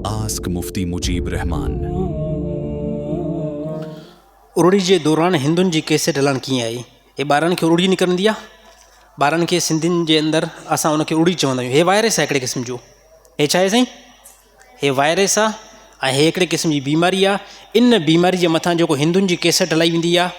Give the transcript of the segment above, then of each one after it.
Ask मुफ्ती मुजीब रहमान। उरड़ी जे दौरान हिंदुनि जी cassette हलणु कीअं आई? हे ॿारनि खे उरड़ी निकिरंदी आहे। ॿारनि खे सिंधियुनि जे अंदरि असां उनखे उरड़ी चवंदा आहियूं। हे वायरस आहे हिकिड़े क़िस्म जो। हे छा आहे साईं? हे वायरस आहे ऐं हे हिकिड़े क़िस्म जी बीमारी आहे। इन बीमारी जे मथां जेको हिंदुनि जी कैसेट हलाई वेंदी आहे,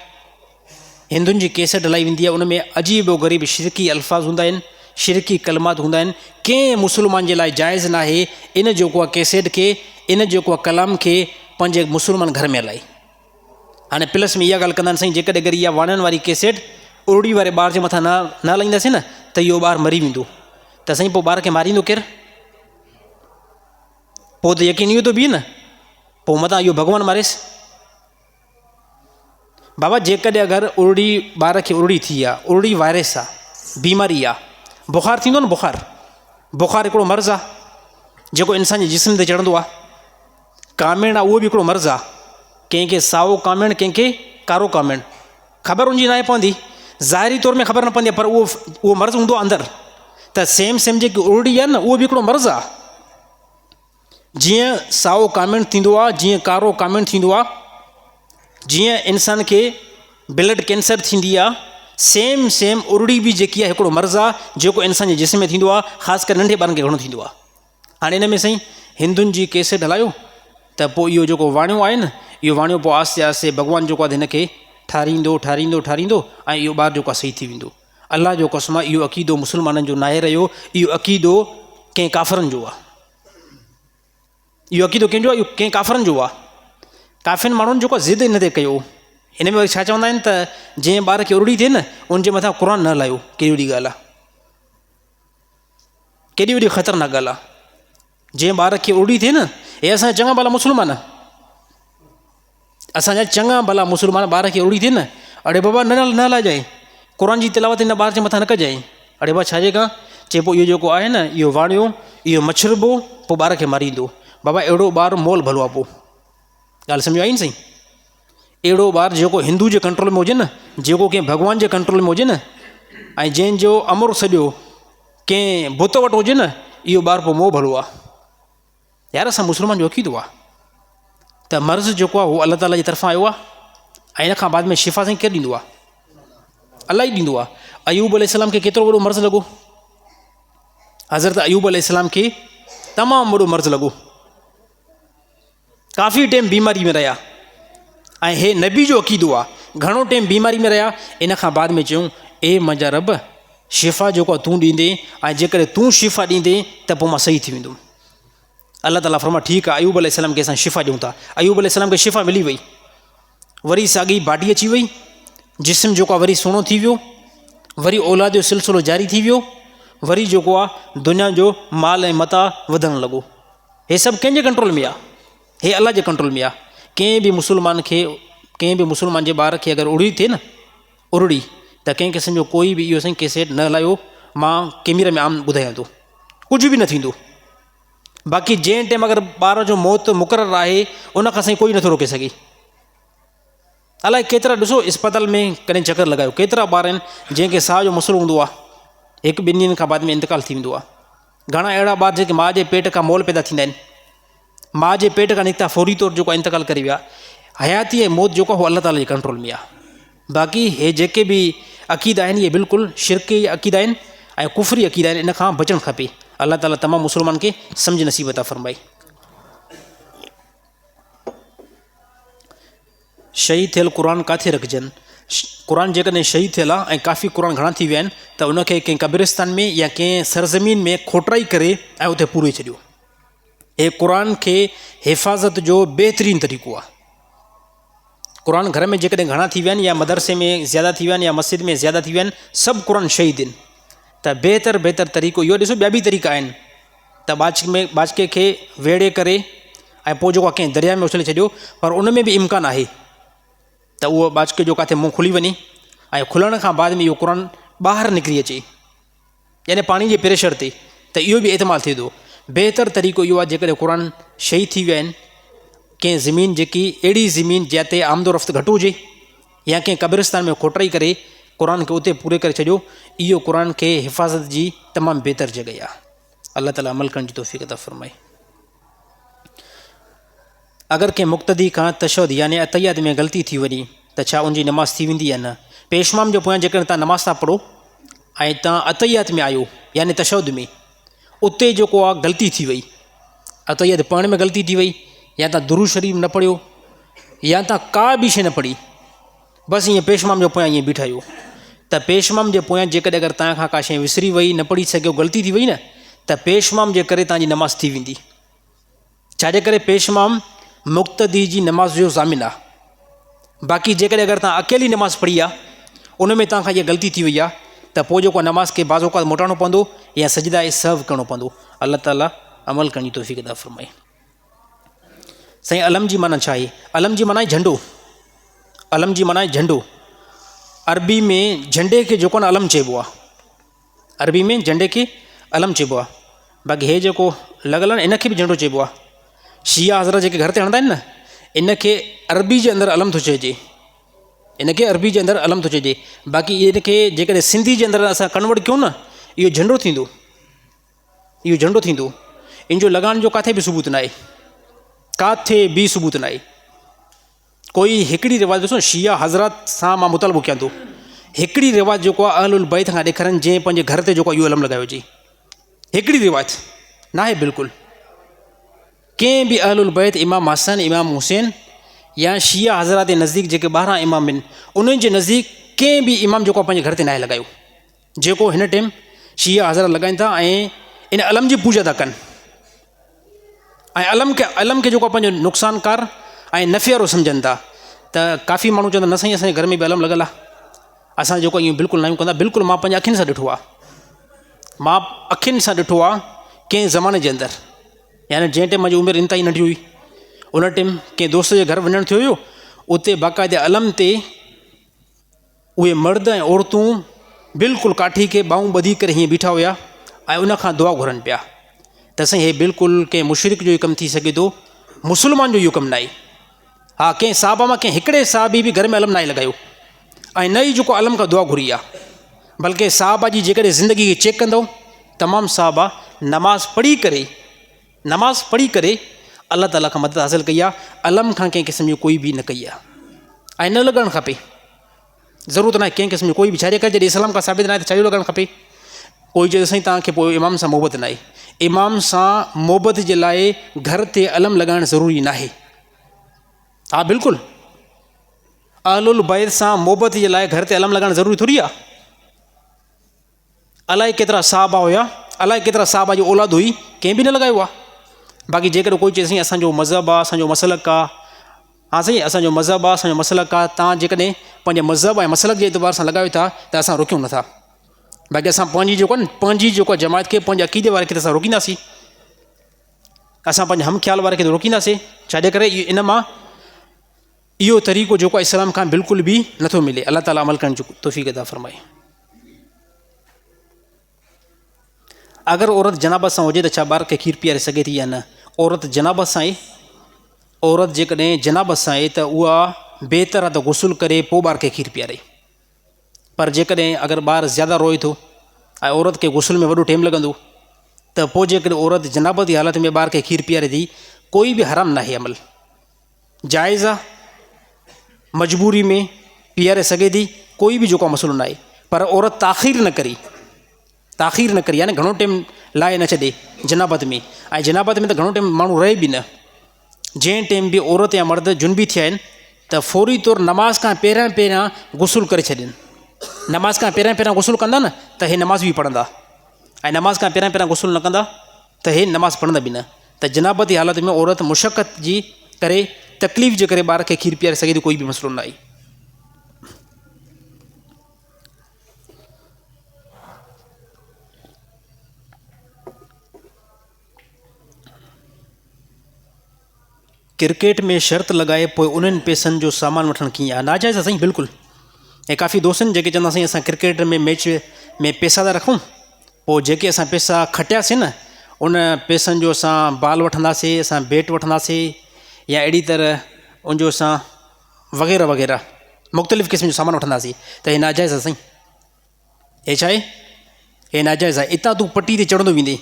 हिंदुनि जी कैसेट हलाई वेंदी आहे, उन में अजीब व ग़रीब शिरकी अल्फाज़ हूंदा आहिनि, शिरकी कलमात हूंदा आहिनि। कंहिं मुस्लमान जे लाइ जाइज़ न आहे इन जेको आहे कैसेट खे, इन जेको आहे कलाम खे पंहिंजे मुस्लमान घर में हलाई। हाणे प्लस में इहा ॻाल्हि कंदा आहिनि साईं, जेकॾहिं अगरि इहा वाणनि वारी कैसेट उरड़ी वारे ॿार जे मथां न हलाईंदासीं न त इहो ॿारु मरी वेंदो। त साईं पोइ ॿार खे मारींदो केरु? पोइ त यकीन इहो थो बीहे न, पोइ मथां इहो भॻवानु मारेसि। बाबा जेकॾहिं अगरि उरड़ी ॿार खे उरड़ी थी आहे, उरड़ी वायरस आहे, बीमारी आहे, बुख़ारु थींदो न, बुख़ारु हिकिड़ो मर्ज़ु आहे जेको इंसान जे जिस्म ते चढ़ंदो आहे। कामेण आहे उहो बि हिकिड़ो मर्ज़ु आहे। कंहिंखे साओ कामेण, कंहिंखे कारो कामेण। ख़बर हुनजी न आहे पवंदी, ज़ाहिरी तौर में ख़बर न पवंदी आहे, पर उहो मर्ज़ु हूंदो आहे अंदरि। त सेम जेकी उरड़ी आहे न, उहो बि हिकिड़ो मर्ज़ु आहे। जीअं साओ कामेण थींदो आहे, जीअं कारो कामेण थींदो आहे, जीअं इंसान खे ब्लड कैंसर थींदी आहे, सेम उरड़ी बि जेकी आहे हिकिड़ो मर्ज़ु आहे जेको इंसान जे जिस्म में थींदो आहे। ख़ासि करे नंढे ॿारनि खे घणो थींदो आहे। हाणे हिन में साईं हिंदुनि जी कैसेट हलायो त पोइ इहो जेको वाणियो आहे न, इहो वाणियो पोइ आहिस्ते आहिस्ते भॻवानु जेको आहे हिनखे ठारींदो ऐं इहो ॿारु जेको आहे सही थी वेंदो। अलाह जो कसम आहे, इहो अक़ीदो मुस्लमाननि जो न आहे रहियो, इहो अक़ीदो कंहिं काफ़रनि जो आहे। इहो अक़ीदो कंहिंजो आहे? इहो कंहिं काफ़रनि जो आहे। काफ़िरनि माण्हुनि जेको ज़िद हिन ते कयो। हिन में वरी छा चवंदा आहिनि त जंहिं ॿार खे उरड़ी थिए न, उनजे मथां क़ुर न हलायो। केॾी वॾी ॻाल्हि आहे, केॾी वॾी ख़तरनाक ॻाल्हि आहे। जंहिं ॿार खे उरड़ी थिए न, हे असांजा चङा भला मुस्लमान, असांजा चङा भला मुस्लमान ॿार खे उरड़ी थिए न, अड़े बाबा न हलाइजांइ, क़ुर जी तिलावत हिन ॿार जे मथां न कजांइ। अड़े बाबा छाजे खां? चए पोइ इहो जेको आहे न, इहो वाणियो, इहो मछरबो पोइ ॿार खे मारींदो। बाबा अहिड़ो ॿारु मोल भलो आहे। पोइ ॻाल्हि सम्झ आई न साईं? अहिड़ो ॿारु जेको हिंदू जे कंट्रोल में हुजे न, जेको कंहिं भॻवान जे कंट्रोल में हुजे न, ऐं जंहिंजो अमर सॼो कंहिं बुत वटि हुजे न, इहो ॿारु पोइ मोह भलो आहे। यार असां मुस्लमान जो अक़ीदो आहे त मर्ज़ु जेको आहे उहो अलाह ताला जी तरफ़ां आयो आहे, ऐं इन खां बाद में शिफ़ा साईं केरु ॾींदो आहे? अलाह ई ॾींदो आहे। अयूब अलैहिस्सलाम खे केतिरो वॾो मर्ज़ु लॻो? हज़रत अयूब अलैहिस्सलाम खे तमामु वॾो मर्ज़ु लॻो। काफ़ी टाइम बीमारी में रहिया, ऐं हे नबी जो अक़ीदो आहे, घणो टाइम बीमारी में रहिया। इन खां बाद में चयूं, ए मुंहिंजा रब, शिफ़ा जेको आहे तूं ॾींदे, ऐं जेकॾहिं तूं शिफ़ा ॾींदे त पोइ मां सही थी वेंदुमि। अल्लाह ताला फरमा ठीकु आहे, अयूब अलैहिस्सलाम खे असां शिफ़ा ॾियूं था। अयूब अलैहिस्सलाम खे शिफ़ा मिली वई, वरी साॻी बाडी अची वई, जिस्म जेको आहे वरी सुहिणो थी वियो, वरी औलाद जो सिलसिलो जारी थी वियो, वरी जेको आहे दुनिया जो माल ऐं मता वधणु लॻो। हे सभु कंहिंजे कंट्रोल में आहे? हे अलाह जे कंट्रोल में आहे। कंहिं बि मुस्लमान जे ॿार खे अगरि उरड़ी थिए न, उरड़ी, त कंहिंखे सम्झो कोई बि इहो साईं कैसेट न हलायो। मां कैमरे में आम ॿुधायां थो, कुझु बि न थींदो। बाक़ी जंहिं टाइम अगरि ॿार जो मौत मुक़ररु आहे, उन खां साईं कोई नथो रोके सघे। अलाए केतिरा, ॾिसो इस्पताल में कॾहिं चकर लॻायो, केतिरा ॿार आहिनि जंहिंखे साह जो मसइलो हूंदो आहे, हिकु ॿिनि ॾींहंनि खां बाद में इंतकाल थी वेंदो आहे। घणा अहिड़ा ॿार जेके माउ जे पेट खां मोल पैदा थींदा आहिनि, माउ जे पेट खां निकिता फौरी तौरु जेको आहे इंतकाल करे विया। हयाती ऐं मौत जेको आहे उहो अल्लाह ताला जे कंट्रोल में आहे। बाक़ी हे जेके बि अक़ीदा आहिनि, इहे बिल्कुलु शिरकी अक़ीदा आहिनि ऐं कुफरी अक़ीदा आहिनि। इन खां बचणु खपे। अल्लाह ताला तमामु मुस्लमान खे सम्झ नसीब अता फरमाए। शहीद थियल क़ुर किथे रखजनि? क़ुर जेकॾहिं शहीद थियल आहे ऐं काफ़ी क़ुर घणा थी विया आहिनि, त उनखे कंहिं क़ब्रिस्तान में या कंहिं सरज़मीन में खोटाई करे ऐं उते पूरे छॾियो। हे क़ुर खे हिफ़ाज़त जो बहितरीनु तरीक़ो आहे। क़ुर घर में जेकॾहिं घणा थी विया आहिनि, या मदरसे में ज़्यादा थी विया आहिनि, या मस्जिद में ज़्यादा थी विया आहिनि, सभु क़ुर शहीद आहिनि। त बहितर तरीक़ो इहो ॾिसो, ॿिया बि तरीक़ा आहिनि त बाचके खे वेड़े करे ऐं पोइ जेको आहे कंहिं दरिया में उछले छॾियो, पर उन में बि इम्कान आहे त उहो बाचके जो किथे मुंहुं खुली वञे, ऐं खुलण खां बाद में इहो क़ुर ॿाहिरि निकिरी अचे, यानी पाणी जे प्रेशर ते, त इहो बि एतमाल थिए थो। बहितर तरीक़ो इहो आहे, जेकॾहिं क़ुर शहीद थी विया आहिनि, कंहिं ज़मीन जेकी अहिड़ी ज़मीन जिते आमदो रफ़्त घटि हुजे, या कंहिं क़ब्रिस्तान में खोटाई करे क़ुर खे उते पूरे करे छॾियो, इहो क़ुर खे हिफ़ाज़त जी तमामु बहितर जॻह आहे। अल्लाह ताला अमल करण जी तौफ़ीक़ अता फ़रमाए। अगरि कंहिं मुक़्तदी खां तशहुद यानी अतहियात में ग़लती थी वञे त छा उनजी नमाज़ थी वेंदी या न। पेशमाम जो पोयां जेकॾहिं तव्हां नमाज़ था पढ़ो ऐं तव्हां अतहियात में आहियो यानी तशहुद में, उते जेको आहे ग़लती थी वई, अतहियात पढ़ण में ग़लती थी वई, या तव्हां दुरूद शरीफ़ न पढ़ियो, या तव्हां का बि शइ न पढ़ी, बसि ईअं पेशमाम जो पोयां ईअं बीठा आहियो, त पेशमाम जे पोयां जेकॾहिं अगरि तव्हां खां का शइ विसरी वई, न पढ़ी सघियो, ग़लती थी वई न, त पेशमाम जे करे तव्हांजी नमाज़ थी वेंदी। छाजे करे पेशमाम मुक़्तदी जी नमाज़ जो ज़ामिन आहे। बाक़ी जेकॾहिं अगरि तव्हां अकेली नमाज़ पढ़ी आहे, उन में तव्हां खां इहा ग़लती थी वई आहे, त पोइ जेको नमाज़ खे बाज़ औक़ात मोटाइणो पवंदो या सजदा ए सहव करिणो पवंदो। अल्लाह ताला अमल करण जी तौफ़ीक़ अता फ़रमाए। साईं, अलम जी माना छा आहे? अलम जी माना आहे झंडो। अलम जी माना आहे झंडो। अरबी में झंडे खे जेको न अलम चइबो आहे। अरबी में झंडे खे अलम चइबो आहे। बाक़ी हे जेको लॻल आहे न, इनखे बि झंडो चइबो आहे। शिया हज़रत जेके घर ते हणंदा आहिनि न, इनखे अरबी जे अंदरि अलम थो चइजे, इनखे अरबी जे अंदरि अलम थो चइजे। बाक़ी इनखे जेकॾहिं सिंधी जे अंदरि असां कन्वर्ट कयूं न, इहो झंडो थींदो, इहो झंडो थींदो। इन जो लॻाइण जो किथे बि सबूत न आहे, किथे बि सबूत न आहे। कोई हिकिड़ी रिवाज़ ॾिसो, शिया हज़रत सां मां मुतालबो कयां थो, हिकिड़ी रिवाज़ जेको आहे अहलुल बैत खां ॾेखारनि जंहिं पंहिंजे घर ते जेको इहो अलम लॻायो हुजे, हिकिड़ी रिवाज़ न आहे बिल्कुलु। कंहिं बि अहलुल बैत इमाम हसन, इमाम हुसैन या शिया हज़रत जे नज़दीक जेके 12 इमाम आहिनि, उन्हनि जे नज़दीक कंहिं बि इमाम जेको पंहिंजे घर ते न आहे लॻायो, जेको हिन टाइम शिया हज़रत लॻाइनि था ऐं इन अलम जी पूॼा था कनि। ऐं अलम खे जेको पंहिंजो नुक़सानकार ऐं नफ़े वारो सम्झनि था। त काफ़ी माण्हू चवंदा न साईं असांजे घर में बि अलम लॻल आहे, असां जेको ईअं बिल्कुलु न आहियूं कंदा। बिल्कुलु मां पंहिंजे अखियुनि सां ॾिठो आहे, मां अखियुनि सां ॾिठो आहे। कंहिं ज़माने जे अंदरि, यानी जंहिं टाइम मुंहिंजी उमिरि इंतिहाई नंढी हुई, उन टाइम कंहिं दोस्त जे घर वञणु थियो हुयो, उते बाक़ाइदे अलम ते उहे मर्द ऐं औरतूं बिल्कुलु काठी खे ॿाहूं ॿधी करे हीअं बीठा हुया ऐं उनखां दुआ घुरनि पिया। त साईं हे बिल्कुलु कंहिं मुशरिक जो ई कमु थी सघे थो, मुस्लमान जो इहो कमु न आहे। हा, कंहिं साहबा मां कंहिं हिकिड़े साहबी बि घर में अलम न आहे लॻायो ऐं न ई जेको अलम खां दुआ घुरी आहे। बल्कि साहबा जी जेकॾहिं ज़िंदगी खे चेक कंदो, तमामु साहबा नमाज़ पढ़ी करे अल्लाह ताला खां मदद हासिलु कई आहे, अलम खां कंहिं क़िस्म जी कोई बि न कई आहे। ऐं न लॻणु खपे, ज़रूरत न आहे कंहिं क़िस्म जो कोई बि। छाजे करे जॾहिं इस्लाम खां साबित न आहे त छाजो लॻणु खपे। कोई चए साईं तव्हांखे पोइ इमाम सां मोहबत न आहे। इमाम सां मोहबत जे लाइ घर ते अलम लॻाइणु ज़रूरी न आहे। हा बिल्कुलु, अहलुल बैत सां मोहबत जे लाइ घर ते अलम लॻाइणु ज़रूरी थोरी आहे। अलाए केतिरा साहबा हुया, अलाए केतिरा साहबा जी औलाद हुई, कंहिं बि न लॻायो आहे। बाक़ी जेकॾहिं कोई चए साईं असांजो मज़हब आहे, असांजो मसलक आहे, हा साईं असांजो मज़हब आहे, असांजो मसलक आहे, तव्हां जेकॾहिं पंहिंजे मज़हब ऐं मसलक जे एतबार सां लॻायो था त असां रोकियूं नथा। बाक़ी असां पंहिंजी जेको आहे न, पंहिंजी जेको जमात खे, पंहिंजे अक़ीदे वारे खे त असां रोकींदासीं, असां पंहिंजे हम ख़्याल वारे खे त रोकींदासीं। छाजे करे इन मां इहो तरीक़ो जेको आहे इस्लाम खां बिल्कुलु बि नथो मिले। अल्लाह ताला अमल करण जो तौफ़ीक़ अता फ़रमाए। अगरि औरत जनाबत सां हुजे त छा ॿार खे खीरु पीआरे सघे थी या न? औरत जनाबत सां आहे, औरत जेकॾहिं जनाबत सां आहे त उहा बहितर आहे त गुसुल करे पोइ ॿार खे खीरु पीआरे। पर जेकॾहिं अगरि ॿारु ज़्यादा रोए थो ऐं औरत खे गुसुल में वॾो टाइम लॻंदो, त पोइ जेकॾहिं औरत जनाबत जी हालत में ॿार खे खीरु पीआरे थी, कोई बि हराम न आहे, अमल जाइज़ आहे, मजबूरी में पीआरे सघे थी, कोई बि जेको मसइलो न आहे। पर औरत ताख़ीर न करे, यानी घणो टाइम लाइ न छॾे जनाबत में। ऐं जनाबत में त घणो टाइम माण्हू रहे बि न। जंहिं टाइम बि औरत या मर्द जुनबी थिया आहिनि त फौरी तौरु नमाज़ खां पहिरियां गुसुल करे छॾनि। नमाज़ खां पहिरियां गुसुल कंदा न त हे नमाज़ बि पढ़ंदा, ऐं नमाज़ खां पहिरियां गुसुल न कंदा त हे नमाज़ पढ़ंदा बि न। त जनाबत जी हालत में औरत मुशक़त जी करे, तकलीफ़ जे करे ॿार खे खीरु पीआरे सघे थी, कोई बि मसइलो न आहे। क्रिकेट में शर्त लॻाए पोइ उन्हनि पैसनि जो सामान वठणु कीअं आहे? नाजाइज़ आहे साईं, बिल्कुलु। ऐं काफ़ी दोस्तनि जेके चवंदा साईं असां क्रिकेट में मैच में पैसा था रखूं, पोइ जेके असां पैसा खटियासीं न, उन पैसनि जो असां बॉल वठंदासीं, असां बैट वठंदासीं, या अहिड़ी तरह उनजो असां वग़ैरह वग़ैरह मुख़्तलिफ़ क़िस्म जो सामान वठंदासीं। त हे नाजाइज़ आहे साईं, हे छा आहे? हे नाजाइज़ आहे। इतां तूं पटी ते चढ़ंदो वेंदे,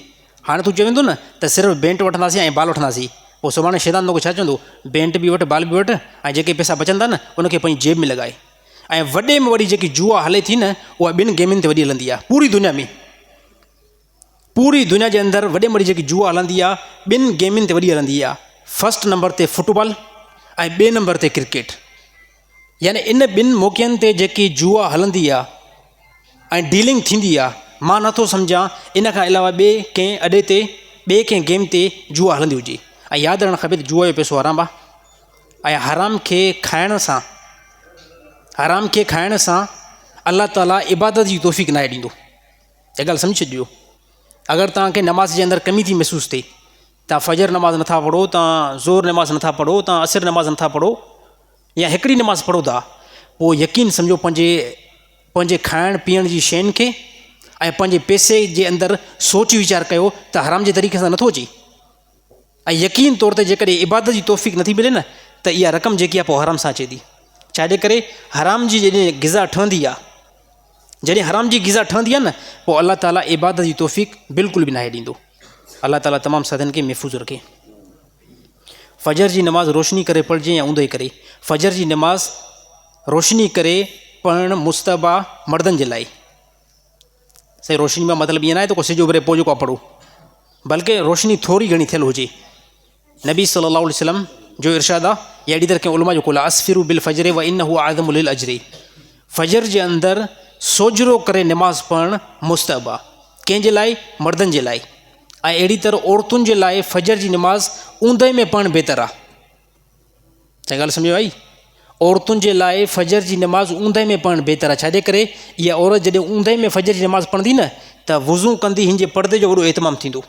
हाणे तूं चवंदो न त सिर्फ़ु बैट वठंदासीं ऐं बॉल वठंदासीं, पोइ सुभाणे शैतान तोखे छा चवंदो, बेंट बि वठि, बाल बि वठि, ऐं जेके पैसा बचंदा न उनखे पंहिंजी जेब में लॻाए। ऐं वॾे में वॾी जेकी जुआ हले थी न उहा ॿिनि गेमियुनि ते वॾी हलंदी आहे पूरी दुनिया में। पूरी दुनिया जे अंदरि वॾे में वॾी जेकी जुआ हलंदी आहे ॿिनि गेमियुनि ते वॾी हलंदी आहे। फस्ट नंबर ते फुटबॉल ऐं ॿिए नंबर ते क्रिकेट। यानी इन ॿिनि मौक़नि ते जेकी जुआ हलंदी आहे ऐं डीलिंग थींदी आहे, मां नथो सम्झां इन खां अलावा ॿिए कंहिं अॾे ते ॿिए कंहिं गेम ते जुआ हलंदी हुजे। ऐं यादि रखणु खपे त जुआ जो पैसो हराम आहे ऐं हराम खे खाइण सां अलाह ताला इबादत जी तौफ़ीक़ न ॾींदो। इहा ॻाल्हि सम्झी छॾियो। अगरि तव्हांखे नमाज़ जे अंदरि कमी थी महसूसु थिए, तव्हां फजर नमाज़ नथा पढ़ो, तव्हां ज़ोर नमाज़ नथा पढ़ो, तव्हां असर नमाज़ नथा पढ़ो या हिकिड़ी नमाज़ पढ़ो था, पोइ यकीन सम्झो पंहिंजे खाइण पीअण जी शयुनि खे ऐं पंहिंजे पैसे जे अंदरि सोच वीचार कयो त हराम जे तरीक़े सां नथो अचे। ऐं यकीन तौर ते जेकॾहिं इबादत जी तौफ़ीक़ नथी मिले न त इहा रक़म जेकी आहे पोइ हराम सां अचे थी। छाजे करे हराम जी जॾहिं ग़िज़ा ठहंदी आहे, जॾहिं हराम जी ग़िज़ा ठहंदी आहे न पोइ अलाह ताला इबादत जी तौफ़ीक़ बिल्कुलु बि नाहे ॾींदो। अलाह ताला तमामु साधन खे महफ़ूज़ रखे। फजर जी नमाज़ रोशनी करे पढ़िजे या ऊंदहि करे। फजर जी नमाज़ रोशनी करे पढ़णु मुस्तहब आहे मर्दनि जे लाइ। सही रोशनी में मतिलबु ईअं न आहे त को सिजो भरे पोइ जेको आहे पढ़ो, बल्कि रोशनी थोरी घणी थियल हुजे। नबी सल्लल्लाहु अलैहि वसल्लम जो इरशाद आहे या अहिड़ी तरह कंहिं उलमा जो कोल अस्फिरु बिल फजर व इन्नहु आज़मु लिल अजरी। फजर जे अंदरि सोजरो करे नमाज़ पढ़णु मुस्तहब आहे कंहिंजे लाइ, मर्दनि जे लाइ। ऐं अहिड़ी तरह औरतुनि जे लाइ फजर जी नमाज़ ऊंदहि में पढ़णु बहितर आहे। त ॻाल्हि सम्झो आई। औरतुनि जे लाइ फजर जी नमाज़ ऊंदहि में पढ़णु बहितर आहे। छाजे करे इहा औरत जॾहिं ऊंदहि में फजर जी नमाज़ पढ़ंदी न त वुज़ू कंदी, हिन जे पर्दे जो वॾो एतमामु थींदो।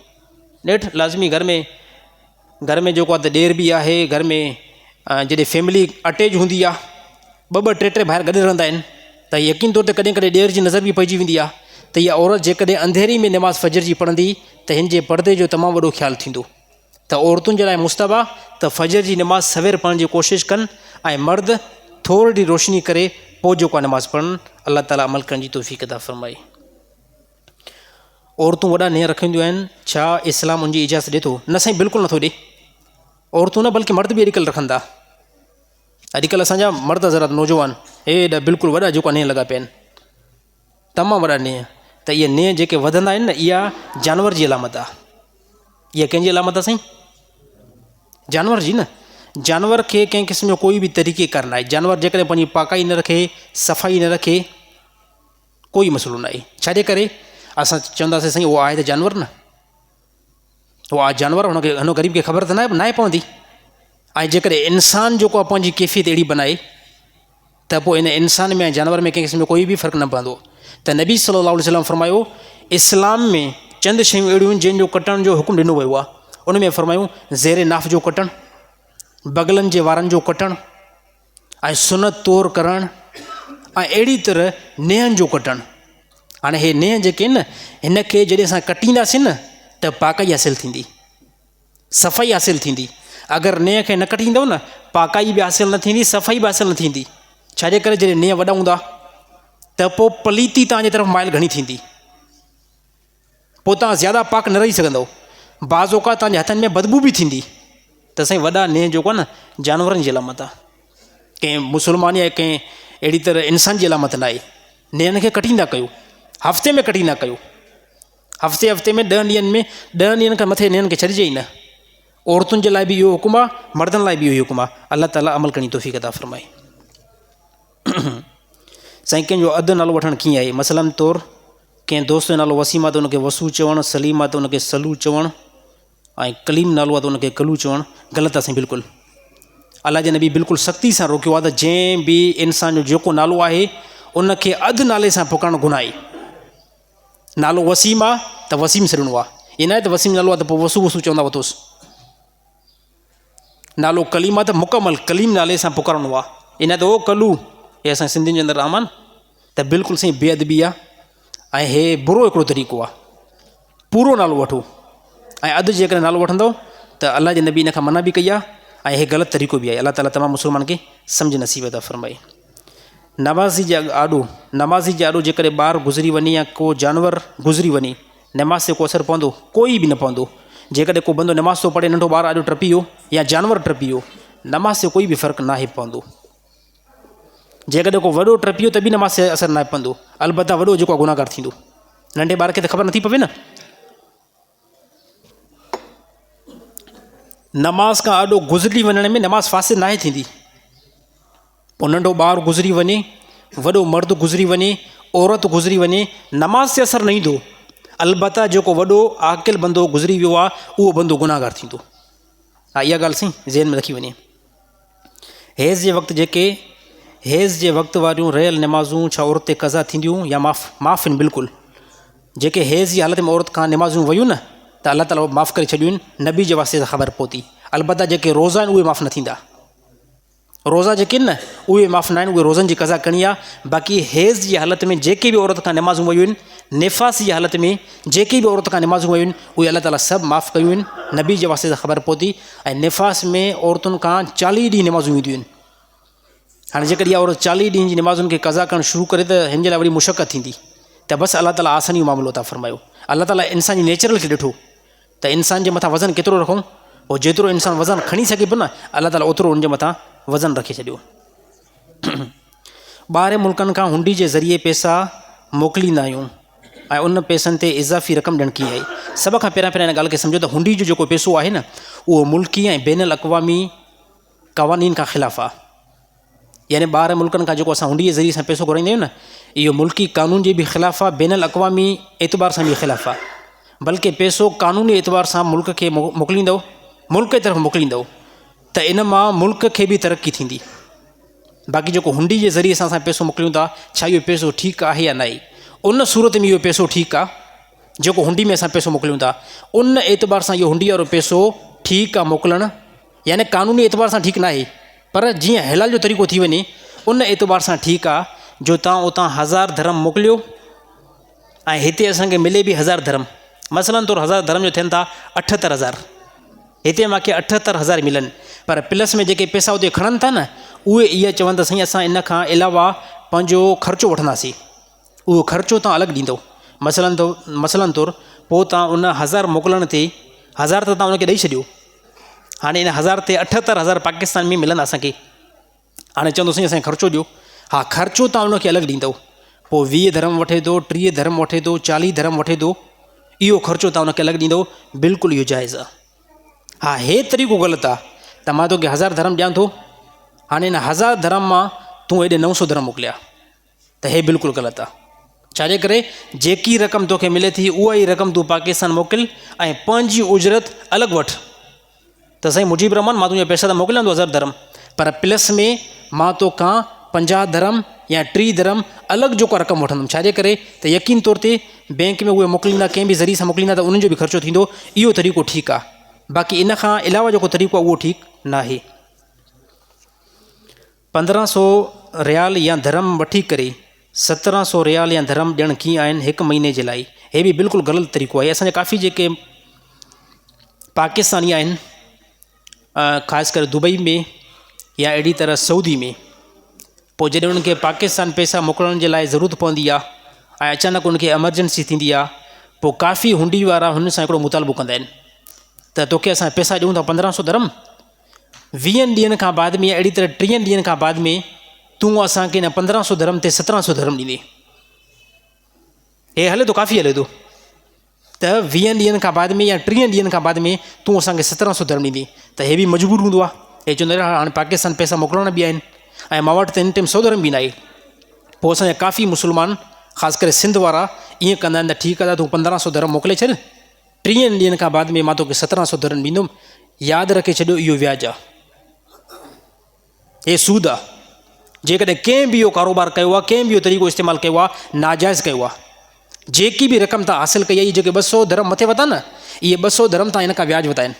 ॾेठि लाज़मी घर में जेको आहे त ॾेर बि आहे, घर में जॾहिं फैमिली अटैच हूंदी आहे, ॿ टे ॿाहिरि गॾु रहंदा आहिनि, त यकीन तौर ते कॾहिं कॾहिं ॾेर जी नज़र बि पइजी वेंदी आहे त इहा औरत जेकॾहिं अंधेरी में नमाज़ फजर जी पढ़ंदी त हिन जे पर्दे जो तमामु वॾो ख़्यालु थींदो। त औरतुनि जे लाइ मुस्तहब आहे त फजर जी नमाज़ सवेर पढ़ण जी कोशिशि कनि ऐं मर्द थोरी रोशनी करे पोइ जेको आहे नमाज़ पढ़नि। अलाह ताला अमल करण जी तौफ़ीक़ अता फ़रमाए। औरतूं वॾा नेह रखंदियूं आहिनि, छा इस्लाम उनजी इजाज़त ॾिए थो? न साईं, बिल्कुलु नथो ॾिए। औरतूं न बल्कि मर्द बि अॼुकल्ह रखनि था। अॼुकल्ह असांजा मर्द ज़रा नौजवान हेॾा बिल्कुलु वॾा जेको नेह लॻा पिया आहिनि, तमामु वॾा नेह। त इहे नेह जेके वधंदा आहिनि न इहा जानवर जी अलामत आहे। इहा कंहिंजी अलामत आहे साईं? जानवर जी न। जानवर खे कंहिं क़िस्म जो कोई बि तरीक़ेकार न आहे। जानवर जेकॾहिं पंहिंजी पाकाई न रखे, सफ़ाई न रखे, कोई मसइलो न आहे। छाजे करे असां चवंदासीं साईं उहो आहे त जानवर न, उहो आहे जानवर, हुन ग़रीब खे ख़बर त न आहे पवंदी। ऐं जेकॾहिं इंसान जेको आहे पंहिंजी कैफ़ियत अहिड़ी बनाए त पोइ इन इंसान में ऐं जानवर में कंहिं क़िस्म जो कोई बि फ़र्क़ु न पवंदो। त नबी सल्लल्लाहु अलैहि वसल्लम फरमायो इस्लाम में चंद शयूं अहिड़ियूं आहिनि जंहिंजो कटण जो हुकुम ॾिनो वियो आहे। उन में फरमायूं ज़ेरे नाफ़ जो कटणु, बगलनि जे वारनि जो कटणु ऐं सुनत तौर करणु ऐं अहिड़ी तरह नेहनि जो कटणु। हाणे हे नेह जेके आहिनि न हिन खे जॾहिं असां कटींदासीं न त पाकाई हासिलु थींदी, सफ़ाई हासिलु थींदी। अगरि नेह खे न कटींदव न पाकाई बि हासिलु न थींदी, सफ़ाई बि हासिलु न थींदी। छाजे करे जॾहिं नेह वॾा हूंदा त पोइ पलीती तव्हांजे तरफ़ माइल घणी थींदी, पोइ तव्हां ज़्यादा पाक न रही सघंदव, बाज़ोका तव्हांजे हथनि में बदबू बि थींदी। त साईं वॾा नेह जेको आहे न जानवरनि जी अलामत आहे, कंहिं मुस्लमान या कंहिं अहिड़ी तरह इंसान जी अलामत न आहे। नेहनि खे कटींदा कयो, हफ़्ते में कटींदा कयो, हफ़्ते में 10 ॾींहंनि खां मथे नेहनि खे छॾिजे ई न। औरतुनि जे लाइ बि इहो हुकुम आहे, मर्दनि लाइ बि इहो हुकुम आहे। अलाह ताला अमल करण जी तौफ़ीक़ अता फ़रमाए। साईं कंहिंजो अधु नालो वठणु कीअं आहे? मसलन तौरु कंहिं दोस्त जो नालो वसीम आहे त उनखे वसू चवणु, सलीम आहे त उनखे सलू चवणु, ऐं कलीम नालो आहे त उनखे कलू चवणु ग़लति आहे साईं बिल्कुलु। अलाह जे नबी बिल्कुलु सख़्ती सां रोकियो आहे त जंहिं बि इंसान जो जेको नालो आहे उनखे अधु नाले सां पुकारणु गुनाह आहे। नालो वसीम आहे त वसीम छॾिणो आहे, ईअं न आहे त वसीम नालो आहे त पोइ वसू चवंदा वरितोसि। नालो कलीम आहे त मुकमल कलीम नाले सां पुकारणो आहे, इन त ओ कलू हे असां सिंधियुनि जे अंदरि आम आहे न। त बिल्कुलु साईं बेअदबी आहे ऐं हे बुरो हिकिड़ो तरीक़ो आहे। पूरो नालो वठो ऐं अधु जेकॾहिं नालो वठंदव त अलाह जे नबी इन खां मना बि कई आहे ऐं हे ग़लति तरीक़ो बि आहे। अलाह ताला तमामु मुस्लमान खे सम्झ नसीब अता फ़रमाए। नमाज़ी जे आॾो जेकॾहिं ॿारु गुज़री वञे या को जानवर गुज़री वञे, नमाज़ ते को असरु पवंदो? कोई बि न पवंदो। जेकॾहिं को बंदो नमाज़ थो पढ़े, नंढो ॿारु आॾो टपी वियो या जानवर टपी वियो, नमाज़ ते कोई बि फ़र्क़ु नाहे पवंदो। जेकॾहिं को वॾो टपी वियो त बि नमाज़ ते असरु नाहे पवंदो, अलबत्ता वॾो जेको आहे गुनाहगार थींदो। नंढे ॿार खे त ख़बर नथी पवे न। नमाज़ खां आॾो गुज़री वञण में नमाज़ फासिद नाहे थींदी। पोइ नंढो ॿारु गुज़री वञे, वॾो मर्द गुज़री वञे, औरत गुज़री वञे, नमाज़ ते असरु न ईंदो। अलबत्ता जेको वॾो आकिल बंदो गुज़री वियो आहे उहो बंदो गुनाहगार थींदो। हा, इहा ॻाल्हि सही ज़हन में रखी वञे। हेज़ जे वक़्तु वारियूं रहियल नमाज़ूं छा औरत ते क़ज़ा थींदियूं या माफ़ु आहिनि? बिल्कुलु। जेके हेज़ जी हालत में औरत खां नमाज़ूं वयूं न त अलाह ताला माफ़ु करे छॾियूं आहिनि, नबी जे वास्ते त ख़बर पहुती। अलबत्ता जेके रोज़ा आहिनि उहे माफ़ु न थींदा। रोज़ा जेके आहिनि न उहे माफ़ु न आहिनि, उहे रोज़नि जी क़ज़ा करणी आहे। बाक़ी हेज़ जी हालत में जेके बि औरत खां नमाज़ूं वयूं आहिनि, निफ़ास जी हालत में जेके बि औरत खां नमाज़ूं वयूं आहिनि, उहे अलाह ताला सभु माफ़ु कयूं आहिनि। नबी जे वास्ते त ख़बर पहुती। ऐं निफ़ास में औरतुनि खां 40 ॾींहं नमाज़ूं ईंदियूं आहिनि। हाणे जेकॾहिं इहा औरत 40 ॾींहं जी नमाज़ुनि खे क़ज़ा करणु शुरू करे त हिन जे लाइ वरी मुशक़त थींदी। त बसि अलाह ताला आसानी जो मामिलो था फ़रमायो। अलाह ताला इंसान जी नेचुरल खे ॾिठो त इंसान जे मथां वज़न केतिरो रखूं, पोइ जेतिरो इंसानु वज़न खणी सघे पियो न, अलाह ताला ओतिरो उनजे मथां वज़न रखे छॾियो। ॿाहिरि मुल्कनि खां हुंडी जे ज़रिए पैसा मोकिलींदा आहियूं ऐं उन पैसनि ते इज़ाफ़ी रक़म ॾियणु कीअं आहे? सभ खां पहिरियां हिन ॻाल्हि खे सम्झो त हुंडी जो जेको पैसो आहे न उहो मुल्की ऐं बैनुल अक़वामी क़वानीन खां ख़िलाफ़ु आहे। यानी ॿाहिरि मुल्कनि खां जेको असां हुंडी जे ज़रिए सां पैसो घुराईंदा आहियूं न, इहो मुल्की क़ानून जे बि ख़िलाफ़ु आहे, बैनुल अक़वामी एतबार सां बि ख़िलाफ़ु आहे। बल्कि पैसो क़ानूनी एतबार सां मुल्क खे मोकिलींदव, मुल्क जी तरफ़ मोकिलींदव त इन मां मुल्क खे बि तरक़ी थींदी। बाक़ी जेको हुंडी जे ज़रिए सां असां पैसो मोकिलियूं था, छा इहो पैसो ठीकु आहे या न आहे? उन सूरत में इहो पैसो ठीकु आहे जेको हुंडी में असां पैसो मोकिलियूं था। उन एतबार सां इहो हुंडी वारो पैसो ठीकु आहे मोकिलणु, यानी क़ानूनी एतबार सां ठीकु न आहे, पर जीअं हलाल जो तरीक़ो थी वञे उन एतबार सां ठीकु आहे। जो तव्हां उतां 1000 धर्म मोकिलियो ऐं हिते असांखे मिले बि 1000 धर्म, मसलन तौरु 1000 धर्म जो थियनि था 78,000, हिते मूंखे 78,000 मिलनि, पर प्लस में जेके पैसा उते खणनि था न उहे इहे चवनि त साईं असां इन खां अलावा पंहिंजो ख़र्चो वठंदासीं, उहो ख़र्चो तव्हां अलॻि ॾींदव। मसलन तौरु पोइ तव्हां उन 1000 मोकिलण ते 1000 त तव्हां उनखे ॾेई छॾियो, हाणे इन 1000 ते 78,000 पाकिस्तान में मिलंदा असांखे। हाणे चवंदो साईं असांखे ख़र्चो ॾियो, हा ख़र्चो तव्हां उनखे अलॻि ॾींदव। पोइ 20 धर्म वठे थो, 30 धर्म वठे थो, 40 धर्म वठे थो, इहो ख़र्चो तव्हां उनखे अलॻि ॾींदव। बिल्कुलु इहो जाइज़ आहे। हा, हे तरीक़ो ग़लति आहे त मां तोखे 1000 धर्म ॾियां थो, हाणे इन 1000 धर्म मां तूं हेॾे 900 धर्म मोकिलिया, त हे बिल्कुलु ग़लति आहे। छाजे करे? जेकी रक़म तोखे मिले थी उहा ई रक़म तूं पाकिस्तान मोकिल ऐं पंहिंजी उजरत अलॻि वठि। त साईं मुजीब रहमान मां तुंहिंजा पैसा त मोकिलियां थो 1000 धर्म, पर प्लस में मां तोखां 50 धर्म या 30 धर्म अलॻि जेको रक़म वठंदुमि। छाजे करे? त यकीन तौर ते बैंक में उहे मोकिलींदा, कंहिं बि ज़रिए सां मोकिलींदा त उन्हनि जो बि ख़र्चो थींदो। इहो तरीक़ो ठीकु आहे, बाक़ी इन खां अलावा जेको तरीक़ो आहे उहो ठीकु न आहे। 1500 रियाल या धर्म वठी करे 1700 रियाल या धर्म ॾियणु कीअं आहिनि हिकु महीने जे लाइ? हे बि बिल्कुलु ग़लति तरीक़ो आहे। असांजा काफ़ी जेके पाकिस्तानी आहिनि, ख़ासि करे दुबई में या अहिड़ी तरह सऊदी में, पोइ जॾहिं उन्हनि खे पाकिस्तान पैसा मोकिलण जे लाइ ज़रूरत पवंदी आहे ऐं अचानक उनखे एमरजेंसी थींदी आहे, पोइ काफ़ी हुंडी वारा हुन सां हिकिड़ो मुतालबो कंदा आहिनि त तोखे असां पैसा ॾियूं था 1500 धर्म, 20 ॾींहंनि खां बाद में या अहिड़ी तरह 30 ॾींहंनि खां बाद में तूं असांखे हिन 1500 धर्म ते 1700 धर्म ॾींदे। हे हले थो, काफ़ी हले थो त 20 ॾींहंनि खां बाद में या 30 ॾींहंनि खां बाद में तूं असांखे 1700 धर्म ॾींदी, त हे बि मजबूर हूंदो आहे। हे चवंदो आहे हाणे पाकिस्तान पैसा मोकिलण बि आहिनि ऐं मां वटि त हिन टाइम 100 धर्म बि न आहे। पोइ असांजा काफ़ी मुस्लमान ख़ासि करे सिंध वारा ईअं कंदा आहिनि त ठीकु आहे, तूं 1500 धर्म मोकिले छॾ, 30 ॾींहंनि खां बाद में मां तोखे 1700 धर्म ॾींदुमि। यादि रखे छॾियो, इहो व्याज आहे, हे सूद आहे। जेकॾहिं कंहिं बि इहो कारोबार कयो आहे, कंहिं बि इहो तरीक़ो इस्तेमालु कयो आहे, नाजाइज़ कयो आहे। जेकी बि रक़म तव्हां हासिलु कई आहे, जेके 200 धर्म मथे वधा न, इहे 200 धर्म तव्हां हिन खां व्याज वधा आहिनि।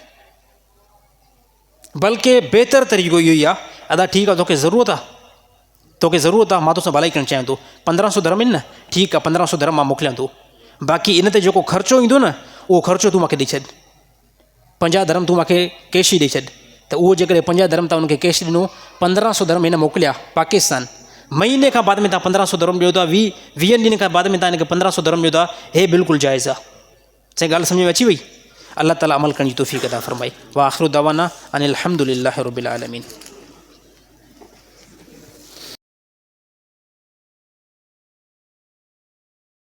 बल्कि बहितर तरीक़ो इहो ई आहे, अदा ठीकु आहे तोखे ज़रूरत आहे, मां तोसां भलाई करणु चाहियां थो, 1500 धर्म आहिनि न, ठीकु आहे 1500 धर्म मां मोकिलियां थो, बाक़ी इन ते जेको ख़र्चो ईंदो न उहो ख़र्चो तूं मूंखे ॾेई छॾ, 50 धर्म तूं मूंखे कैश ई ॾेई छॾ। त उहो जेकॾहिं 50 धर्म तव्हां उनखे कैश ॾिनो, 1500 धर्म हिन मोकिलिया पाकिस्तान, महीने खां बाद में तव्हां 1500 धर्म ॾियो था, 20 ॾींहंनि खां बाद में तव्हां हिनखे 1500 धर्म ॾियो था, हे बिल्कुलु जाइज़ आहे। चई ॻाल्हि सम्झ में अची वई? अल्लाह ताला अमल करण जी तौफ़ीक़ अता फ़रमाए। व आख़िरु दवाना अनिल हम्दुलिल्लाहि रब्बिल आलमीन।